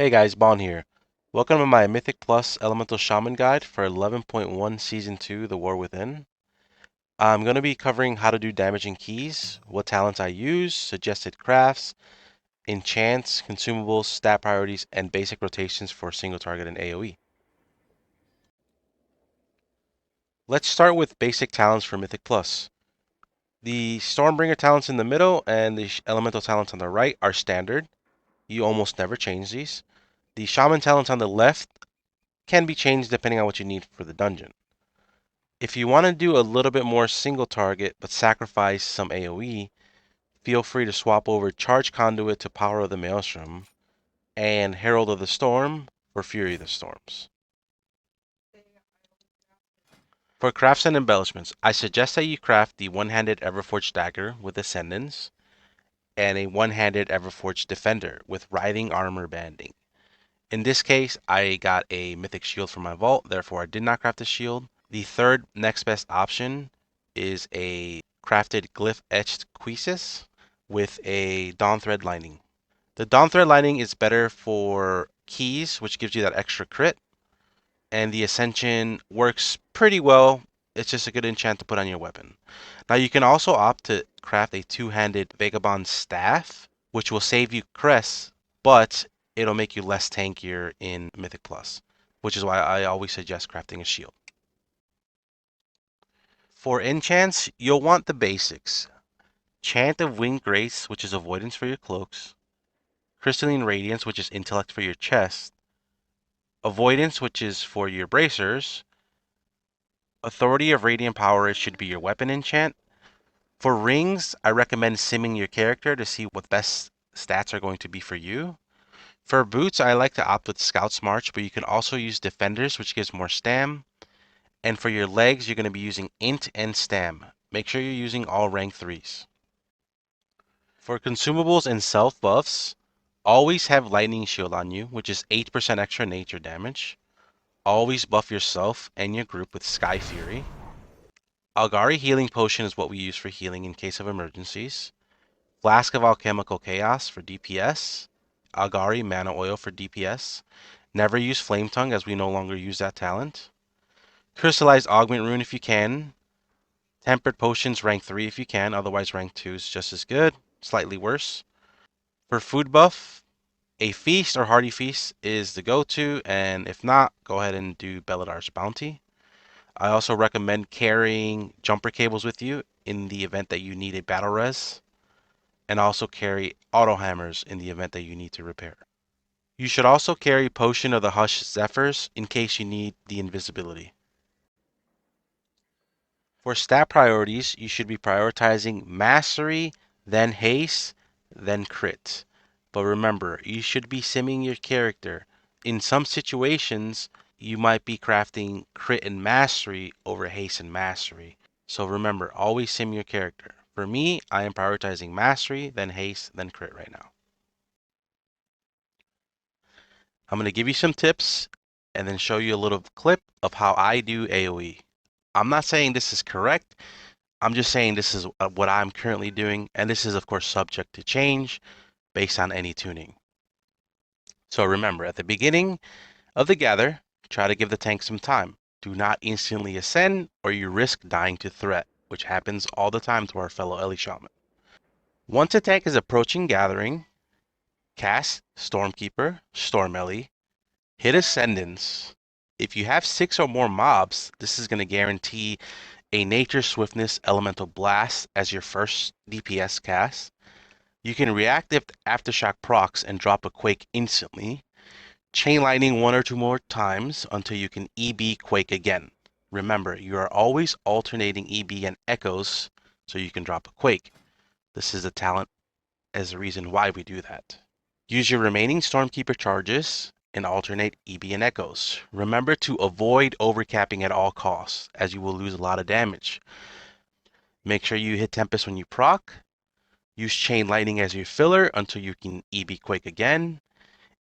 Hey guys, Bon here. Welcome to my Mythic Plus Elemental Shaman guide for 11.1 Season 2, The War Within. I'm going to be covering how to do damaging keys, what talents I use, suggested crafts, enchants, consumables, stat priorities, and basic rotations for single target and AOE. Let's start with basic talents for Mythic Plus. The Stormbringer talents in the middle and the Elemental talents on the right are standard. You almost never change these. The Shaman talents on the left can be changed depending on what you need for the dungeon. If you want to do a little bit more single target but sacrifice some AoE, feel free to swap over Charge Conduit to Power of the Maelstrom and Herald of the Storm for Fury of the Storms. For crafts and embellishments, I suggest that you craft the one-handed Everforged Dagger with Ascendance and a one-handed Everforged Defender with Writhing Armor Banding. In this case, I got a Mythic Shield from my vault, therefore I did not craft a shield. The third next best option is a crafted Glyph Etched Cuisses with a Dawn Thread lining. The Dawn Thread lining is better for keys, which gives you that extra crit, and the Ascension works pretty well. It's just a good enchant to put on your weapon. Now you can also opt to craft a two-handed Vagabond Staff, which will save you crests, but it'll make you less tankier in Mythic Plus, which is why I always suggest crafting a shield. For enchants, you'll want the basics. Chant of Winged Grace, which is avoidance for your cloaks. Crystalline Radiance, which is intellect for your chest. Avoidance, which is for your bracers. Authority of Radiant Power, it should be your weapon enchant. For rings, I recommend simming your character to see what best stats are going to be for you. For boots, I like to opt with Scout's March, but you can also use Defenders, which gives more stam. And for your legs, you're going to be using Int and Stam. Make sure you're using all rank 3s. For consumables and self buffs, always have Lightning Shield on you, which is 8% extra nature damage. Always buff yourself and your group with Sky Fury. Algari Healing Potion is what we use for healing in case of emergencies. Flask of Alchemical Chaos for DPS. Algari Mana Oil for DPS. Never use Flame Tongue as we no longer use that talent. Crystallized Augment Rune if you can. Tempered Potions rank 3 if you can, otherwise rank 2 is just as good, slightly worse. For food buff, a Feast or Hearty Feast is the go-to, and if not, go ahead and do Belladar's Bounty. I also recommend carrying jumper cables with you in the event that you need a battle res, and also carry auto hammers in the event that you need to repair. You should also carry Potion of the Hush Zephyrs in case you need the invisibility. For stat priorities, you should be prioritizing Mastery, then Haste, then Crit. But remember, you should be simming your character. In some situations, you might be crafting Crit and Mastery over Haste and Mastery. So remember, always sim your character. For me, I am prioritizing Mastery, then Haste, then Crit right now. I'm going to give you some tips and then show you a little clip of how I do AoE. I'm not saying this is correct. I'm just saying this is what I'm currently doing, and this is of course subject to change based on any tuning. So remember, at the beginning of the gather, try to give the tank some time. Do not instantly ascend or you risk dying to threat, which happens all the time to our fellow Ele Shaman. Once a tank is approaching gathering, cast Stormkeeper, Storm Ele, hit Ascendance. If you have 6 or more mobs, this is going to guarantee a Nature Swiftness Elemental Blast as your first DPS cast. You can react if Aftershock procs and drop a Quake instantly. Chain Lightning 1 or 2 more times until you can EB Quake again. Remember, you are always alternating EB and Echoes so you can drop a Quake. This is a talent as a reason why we do that. Use your remaining Stormkeeper charges and alternate EB and Echoes. Remember to avoid overcapping at all costs, as you will lose a lot of damage. Make sure you hit Tempest when you proc. Use Chain Lightning as your filler until you can EB Quake again.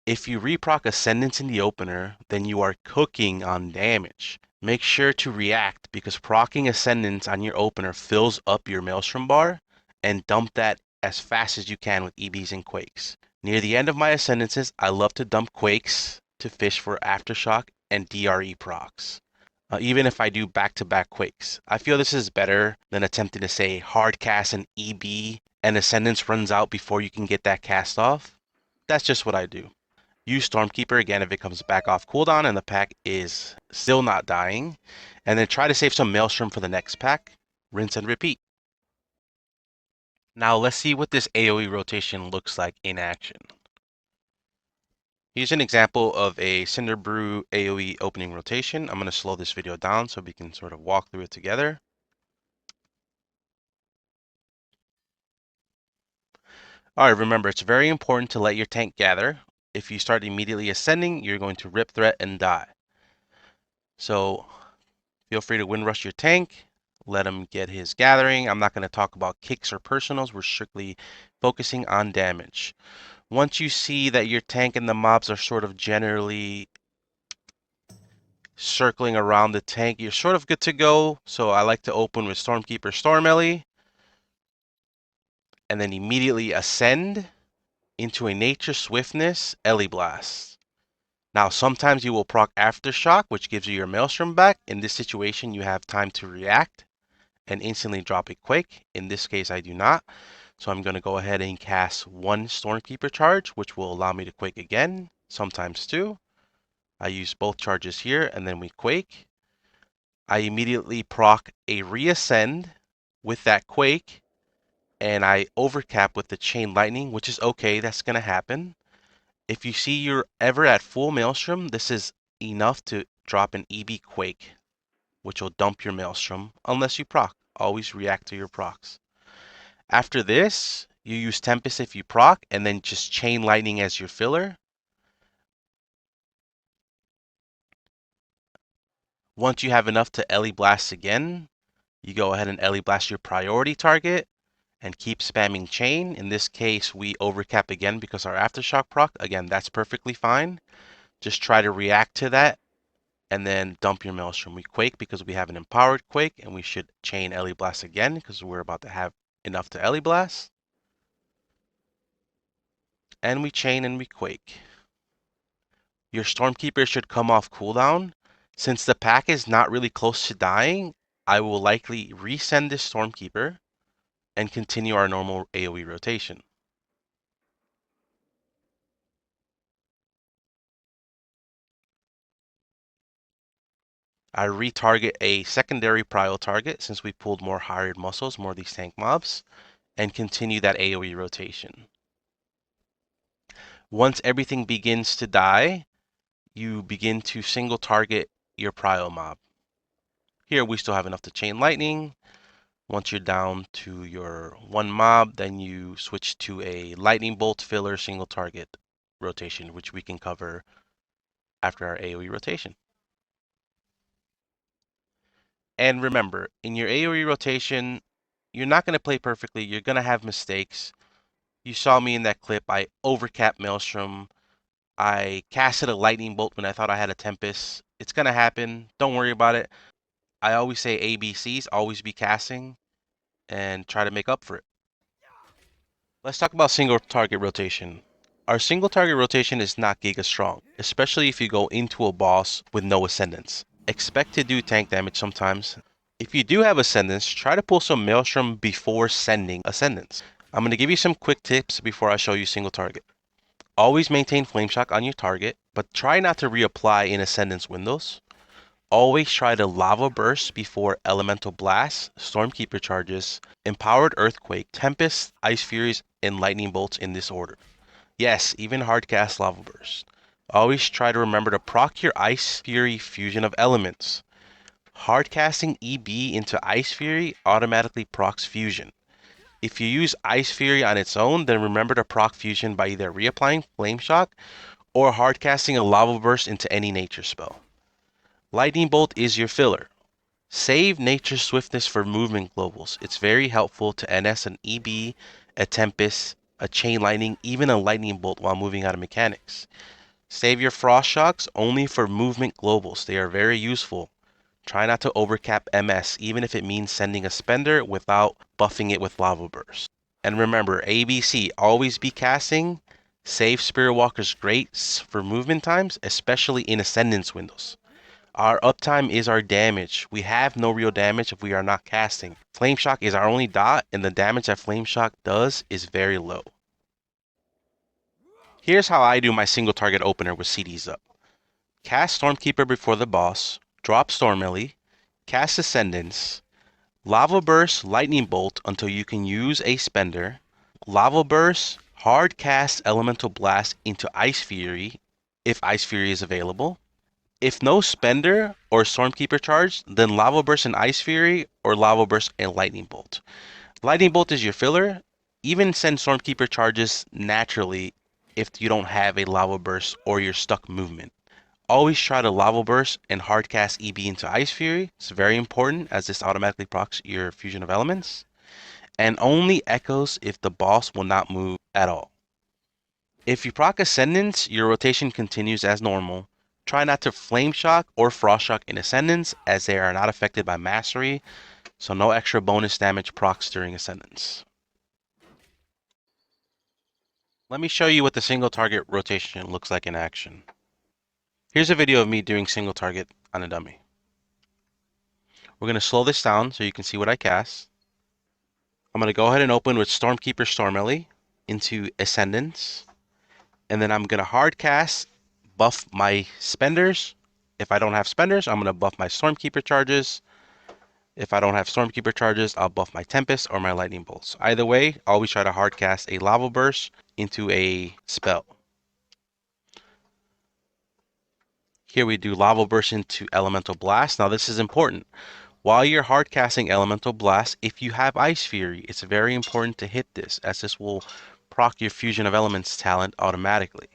If you reproc Ascendance in the opener, then you are cooking on damage. Make sure to react because proccing Ascendance on your opener fills up your Maelstrom bar, and dump that as fast as you can with EBs and Quakes. Near the end of my Ascendances, I love to dump Quakes to fish for Aftershock and DRE procs. Even if I do back-to-back Quakes. I feel this is better than attempting to say hard cast an EB and Ascendance runs out before you can get that cast off. That's just what I do. Use Stormkeeper again if it comes back off cooldown and the pack is still not dying. And then try to save some Maelstrom for the next pack. Rinse and repeat. Now let's see what this AOE rotation looks like in action. Here's an example of a Cinderbrew AOE opening rotation. I'm going to slow this video down so we can sort of walk through it together. Alright, remember, it's very important to let your tank gather. If you start immediately ascending, you're going to rip threat and die. So feel free to wind rush your tank. Let him get his gathering. I'm not going to talk about kicks or personals. We're strictly focusing on damage. Once you see that your tank and the mobs are sort of generally circling around the tank, you're sort of good to go. So I like to open with Stormkeeper Storm Ele and then immediately ascend into a Nature Swiftness Ele Blast. Now sometimes you will proc Aftershock, which gives you your Maelstrom back. In this situation you have time to react and instantly drop a Quake. In this case I do not. So I'm going to go ahead and cast one Stormkeeper charge, which will allow me to Quake again, sometimes two. I use both charges here and then we Quake. I immediately proc a Reascend with that Quake and I overcap with the Chain Lightning, which is okay, that's going to happen. If you see you're ever at full Maelstrom, this is enough to drop an EB Quake, which will dump your Maelstrom, unless you proc. Always react to your procs. After this, you use Tempest if you proc, and then just Chain Lightning as your filler. Once you have enough to Ele Blast again, you go ahead and Ele Blast your priority target, and keep spamming Chain. In this case, we overcap again because our Aftershock proc. Again, that's perfectly fine. Just try to react to that and then dump your Maelstrom. We Quake because we have an empowered Quake, and we should chain Ele Blast again because we're about to have enough to Ele Blast. And we chain and we Quake. Your Stormkeeper should come off cooldown. Since the pack is not really close to dying, I will likely resend this Stormkeeper and continue our normal AoE rotation. I retarget a secondary prio target since we pulled more hired muscles, more of these tank mobs, and continue that AoE rotation. Once everything begins to die, you begin to single target your prio mob. Here we still have enough to chain lightning. Once you're down to your one mob, then you switch to a lightning bolt filler single target rotation, which we can cover after our AoE rotation. And remember, in your AoE rotation, you're not going to play perfectly. You're going to have mistakes. You saw me in that clip. I overcapped Maelstrom. I casted a lightning bolt when I thought I had a Tempest. It's going to happen. Don't worry about it. I always say ABCs, always be casting and try to make up for it. Let's talk about single target rotation. Our single target rotation is not giga strong, especially if you go into a boss with no Ascendance. Expect to do tank damage sometimes. If you do have Ascendance, try to pull some Maelstrom before sending Ascendance. I'm going to give you some quick tips before I show you single target. Always maintain Flame Shock on your target, but try not to reapply in Ascendance windows. Always try to Lava Burst before Elemental Blast, Stormkeeper charges, Empowered Earthquake, Tempest, Ice Furies, and Lightning Bolts in this order. Yes, even hardcast Lava Burst. Always try to remember to proc your Ice Fury Fusion of Elements. Hardcasting EB into Ice Fury automatically procs Fusion. If you use Ice Fury on its own, then remember to proc Fusion by either reapplying Flame Shock or hardcasting a Lava Burst into any nature spell. Lightning Bolt is your filler. Save Nature Swiftness for movement globals. It's very helpful to NS an EB, a Tempest, a Chain Lightning, even a Lightning Bolt while moving out of mechanics. Save your Frost Shocks only for movement globals. They are very useful. Try not to overcap MS, even if it means sending a spender without buffing it with Lava Burst. And remember, ABC, always be casting Save Spirit Walker's great for movement times, especially in Ascendance windows. Our uptime is our damage. We have no real damage if we are not casting. Flame Shock is our only dot, and the damage that Flame Shock does is very low. Here's how I do my single target opener with CDs up. Cast Stormkeeper before the boss, drop Storm Ele, cast Ascendance, Lava Burst, Lightning Bolt until you can use a spender, Lava Burst, hard cast Elemental Blast into Ice Fury if Ice Fury is available. If no spender or Stormkeeper charge, then Lava Burst and Ice Fury or Lava Burst and Lightning Bolt. Lightning Bolt is your filler. Even send Stormkeeper charges naturally if you don't have a Lava Burst or you're stuck movement. Always try to Lava Burst and hardcast EB into Ice Fury. It's very important as this automatically procs your Fusion of Elements. And only echoes if the boss will not move at all. If you proc Ascendance, your rotation continues as normal. Try not to Flame Shock or Frost Shock in Ascendance as they are not affected by Mastery, so no extra bonus damage procs during Ascendance. Let me show you what the single target rotation looks like in action. Here's a video of me doing single target on a dummy. We're going to slow this down so you can see what I cast. I'm going to go ahead and open with Stormkeeper Storm Ele into Ascendance. And then I'm going to hard cast, buff my spenders. If I don't have spenders, I'm going to buff my Stormkeeper charges. If I don't have Stormkeeper charges, I'll buff my Tempest or my Lightning Bolts. Either way, always try to hard cast a Lava Burst into a spell. Here we do Lava Burst into Elemental Blast. Now this is important. While you're hard casting Elemental Blast, if you have Ice Fury, it's very important to hit this, as this will proc your Fusion of Elements talent automatically.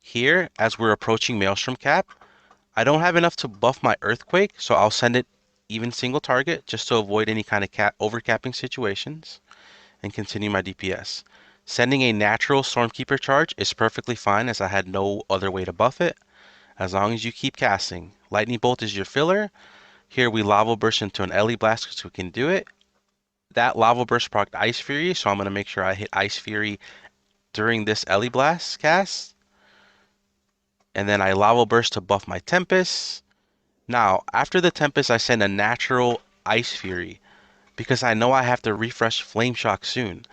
Here, as we're approaching Maelstrom Cap, I don't have enough to buff my Earthquake, so I'll send it even single target just to avoid any kind of overcapping situations and continue my DPS. Sending a natural Stormkeeper charge is perfectly fine as I had no other way to buff it. As long as you keep casting. Lightning Bolt is your filler. Here we Lava Burst into an Ele Blast because we can do it. That Lava Burst procced Ice Fury, so I'm going to make sure I hit Ice Fury during this Ele Blast cast. And then I Lava Burst to buff my Tempest. Now, after the Tempest, I send a natural Ice Fury because I know I have to refresh Flame Shock soon.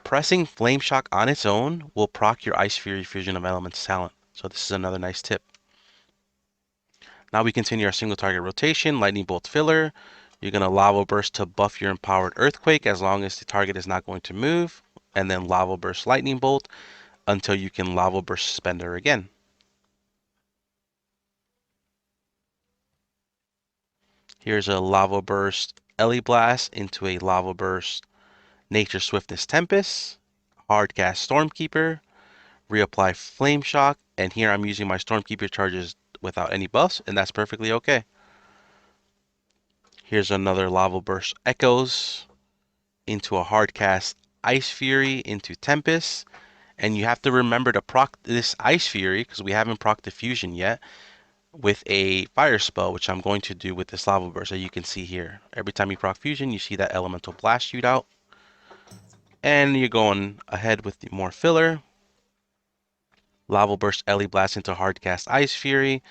Pressing Flame Shock on its own will proc your Ice Fury Fusion of Elements talent. So this is another nice tip. Now we continue our single target rotation, Lightning Bolt filler. You're going to Lava Burst to buff your Empowered Earthquake as long as the target is not going to move. And then Lava Burst Lightning Bolt until you can Lava Burst Spender again. Here's a Lava Burst Ele Blast into a Lava Burst Nature Swiftness Tempest. Hardcast Stormkeeper. Reapply Flame Shock. And here I'm using my Stormkeeper charges without any buffs, and that's perfectly okay. Here's another Lava Burst Echoes into a hardcast Ice Fury into Tempest. And you have to remember to proc this Ice Fury, because we haven't proc the Fusion yet, with a Fire Spell, which I'm going to do with this Lava Burst, as you can see here. Every time you proc Fusion, you see that Elemental Blast shoot out. And you're going ahead with the more filler. Lava Burst Ele Blast into hardcast Ice Fury.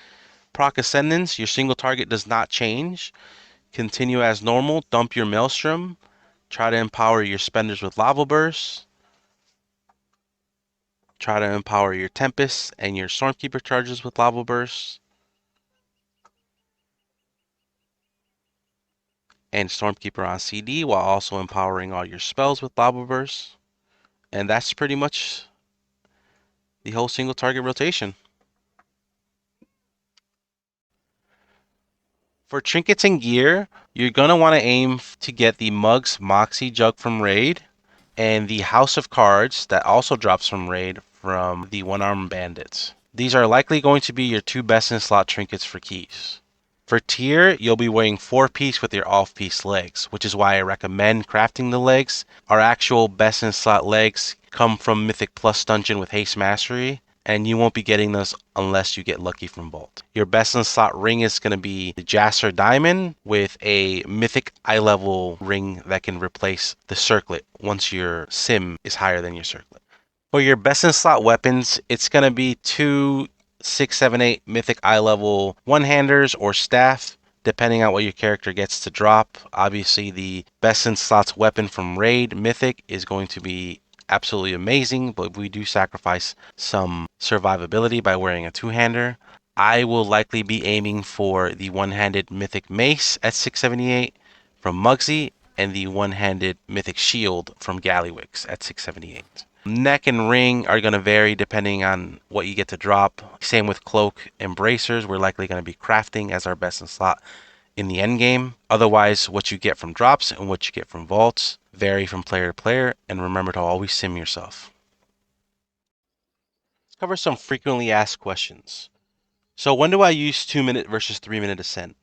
Proc Ascendance, your single target does not change. Continue as normal, dump your Maelstrom. Try to empower your spenders with Lava Burst. Try to empower your Tempest and your Stormkeeper charges with Lava Burst. And Stormkeeper on CD while also empowering all your spells with Lava Burst. And that's pretty much the whole single target rotation. For trinkets and gear, you're going to want to aim to get the Mugs Moxie Jug from Raid and the House of Cards that also drops from Raid from the One-Armed Bandits. These are likely going to be your two best in slot trinkets for keys. For tier, you'll be wearing 4-piece with your off-piece legs, which is why I recommend crafting the legs. Our actual best in slot legs come from Mythic Plus Dungeon with Haste Mastery, and you won't be getting those unless you get lucky from Vault. Your best in slot ring is going to be the Jasser Diamond with a Mythic eye level ring that can replace the circlet once your sim is higher than your circlet. For your best in slot weapons, it's going to be two 6, 7, 8 Mythic eye level one-handers or staff, depending on what your character gets to drop. Obviously, the best in slots weapon from Raid Mythic is going to be absolutely amazing, but we do sacrifice some survivability by wearing a two-hander. I will likely be aiming for the one-handed Mythic Mace at 678 from Muggsy and the one-handed Mythic Shield from Gallywix at 678. Neck and ring are going to vary depending on what you get to drop. Same with cloak and bracers. We're likely going to be crafting as our best in slot in the end game. Otherwise, what you get from drops and what you get from vaults vary from player to player, and remember to always sim yourself. Let's cover some frequently asked questions. So when do I use 2-minute versus 3-minute ascent?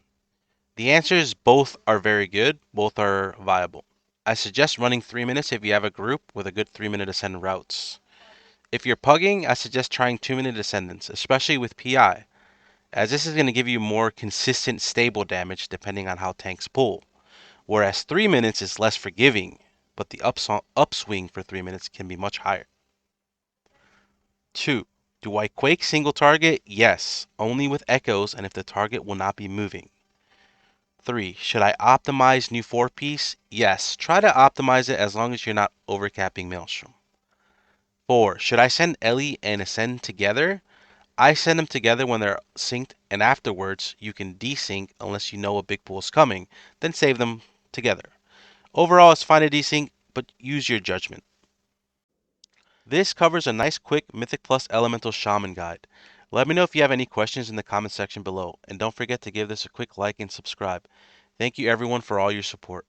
The answer is both are very good, both are viable. I suggest running 3 minutes if you have a group with a good 3-minute ascent routes. If you're pugging, I suggest trying 2-minute Ascendance, especially with PI, as this is going to give you more consistent, stable damage depending on how tanks pull, whereas 3 minutes is less forgiving, but the upswing for 3 minutes can be much higher. 2. Do I quake single target? Yes, only with echoes and if the target will not be moving. 3. Should I optimize new 4-piece? Yes, try to optimize it as long as you're not overcapping Maelstrom. 4. Should I send Ellie and Ascend together? I send them together when they're synced, and afterwards you can desync unless you know a big pool is coming, then save them together. Overall, it's fine to desync, but use your judgment. This covers a nice quick Mythic Plus Elemental Shaman guide. Let me know if you have any questions in the comment section below, and don't forget to give this a quick like and subscribe. Thank you everyone for all your support.